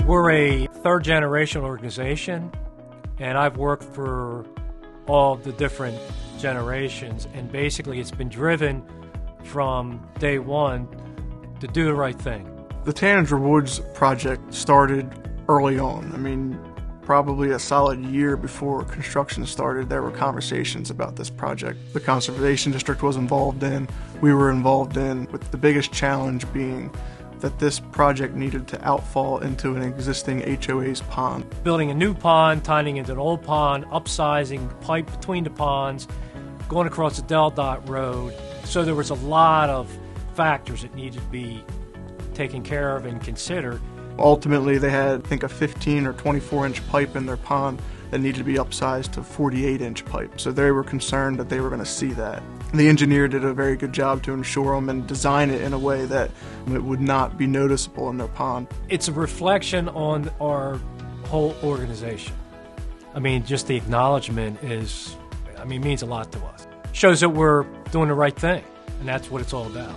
We're a third-generation organization, and I've worked for all the different generations, and basically it's been driven from day one to do the right thing. The Tanager Woods project started early on. I mean, probably a solid year before construction started, there were conversations about this project. The Conservation District was involved in, we were involved in, with the biggest challenge being that this project needed to outfall into an existing HOA's pond. Building a new pond, tying into an old pond, upsizing the pipe between the ponds, going across the Del Dot Road. So there was a lot of factors that needed to be taken care of and considered. Ultimately, they had, I think, a 15 or 24-inch pipe in their pond that needed to be upsized to 48-inch pipe. So they were concerned that they were going to see that. The engineer did a very good job to ensure them and design it in a way that it would not be noticeable in their pond. It's a reflection on our whole organization. I mean, just the acknowledgement means a lot to us. Shows that we're doing the right thing, and that's what it's all about.